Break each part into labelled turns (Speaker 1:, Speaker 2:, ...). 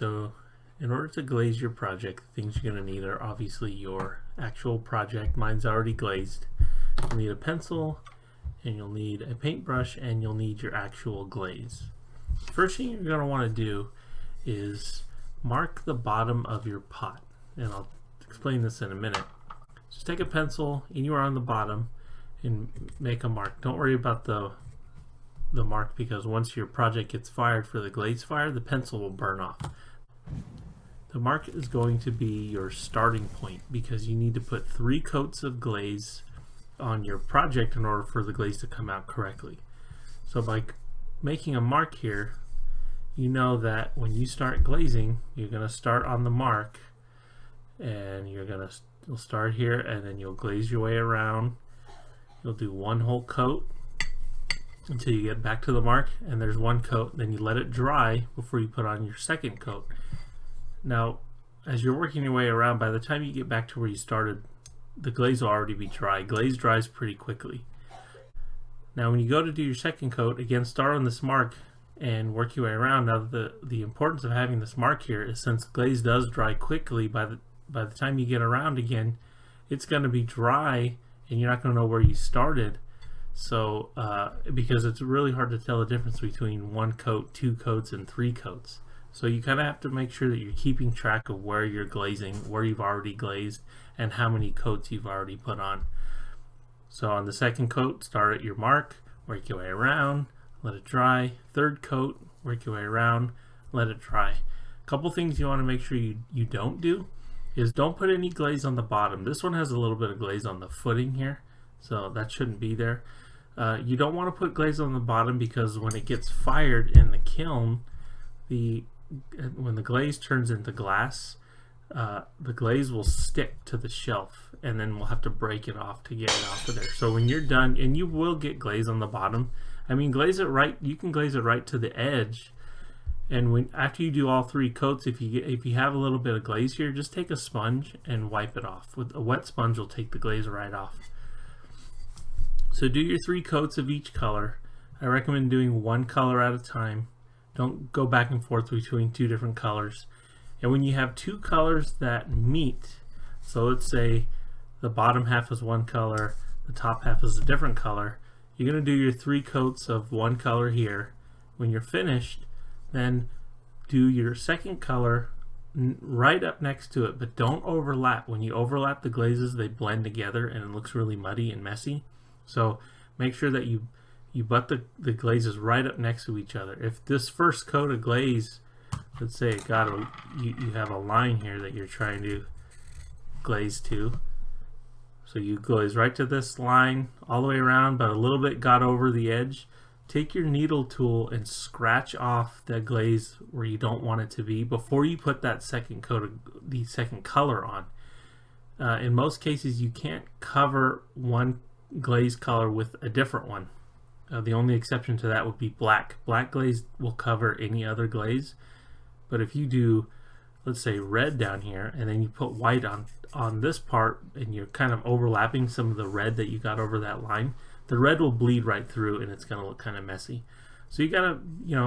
Speaker 1: So in order to glaze your project, the things you're going to need are obviously your actual project. Mine's already glazed. You'll need a pencil, and you'll need a paintbrush, and you'll need your actual glaze. First thing you're going to want to do is mark the bottom of your pot, and I'll explain this in a minute. Just take a pencil anywhere on the bottom and make a mark. Don't worry about the mark, because once your project gets fired for the glaze fire, the pencil will burn off. The mark is going to be your starting point, because you need to put 3 coats of glaze on your project in order for the glaze to come out correctly. So by making a mark here, you know that when you start glazing, you're going to start on the mark, and you'll start here, and then you'll glaze your way around. You'll do 1 whole coat until you get back to the mark, and there's 1 coat. Then you let it dry before you put on your 2nd coat. Now, as you're working your way around, by the time you get back to where you started, the glaze will already be dry. Glaze dries pretty quickly. Now, when you go to do your 2nd coat, again, start on this mark and work your way around. Now, the importance of having this mark here is, since glaze does dry quickly, by the time you get around again, it's going to be dry, and you're not going to know where you started. So, because it's really hard to tell the difference between 1 coat, 2 coats, and 3 coats. So you kind of have to make sure that you're keeping track of where you're glazing, where you've already glazed, and how many coats you've already put on. So on the 2nd coat, start at your mark, work your way around, let it dry. 3rd coat, work your way around, let it dry. A couple things you want to make sure you don't do is, don't put any glaze on the bottom. This one has a little bit of glaze on the footing here, so that shouldn't be there. You don't want to put glaze on the bottom, because when it gets fired in the kiln, when the glaze turns into glass, the glaze will stick to the shelf, and then we'll have to break it off to get it off of there. So when you're done, and you will get glaze on the bottom, I mean, glaze it right. You can glaze it right to the edge, and after you do all 3 coats, if you have a little bit of glaze here, just take a sponge and wipe it off. With a wet sponge, will take the glaze right off. So do your 3 coats of each color. I recommend doing 1 color at a time. Don't go back and forth between 2 different colors. And when you have 2 colors that meet, so let's say the bottom half is 1 color, the top half is a different color, you're going to do your 3 coats of 1 color here. When you're finished, then do your 2nd color right up next to it, but don't overlap. When you overlap the glazes, they blend together and it looks really muddy and messy. So make sure that you butt the glazes right up next to each other. If this first coat of glaze, let's say you have a line here that you're trying to glaze to, so you glaze right to this line all the way around, but a little bit got over the edge, take your needle tool and scratch off that glaze where you don't want it to be before you put that 2nd coat of the 2nd color on. In most cases, you can't cover one glaze color with a different one. The only exception to that would be black. Black glaze will cover any other glaze, but if you do, let's say, red down here, and then you put white on this part, and you're kind of overlapping some of the red that you got over that line, the red will bleed right through, and it's going to look kind of messy. So you gotta,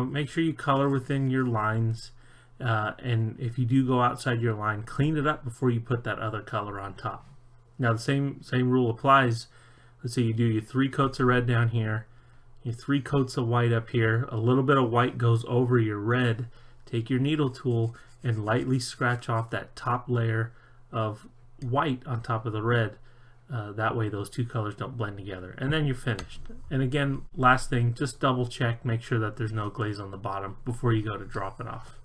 Speaker 1: make sure you color within your lines, and if you do go outside your line, clean it up before you put that other color on top. Now the same rule applies. Let's say you do your 3 coats of red down here, your 3 coats of white up here, a little bit of white goes over your red. Take your needle tool and lightly scratch off that top layer of white on top of the red. That way those 2 colors don't blend together, and then you're finished. And again, last thing, just double check, make sure that there's no glaze on the bottom before you go to drop it off.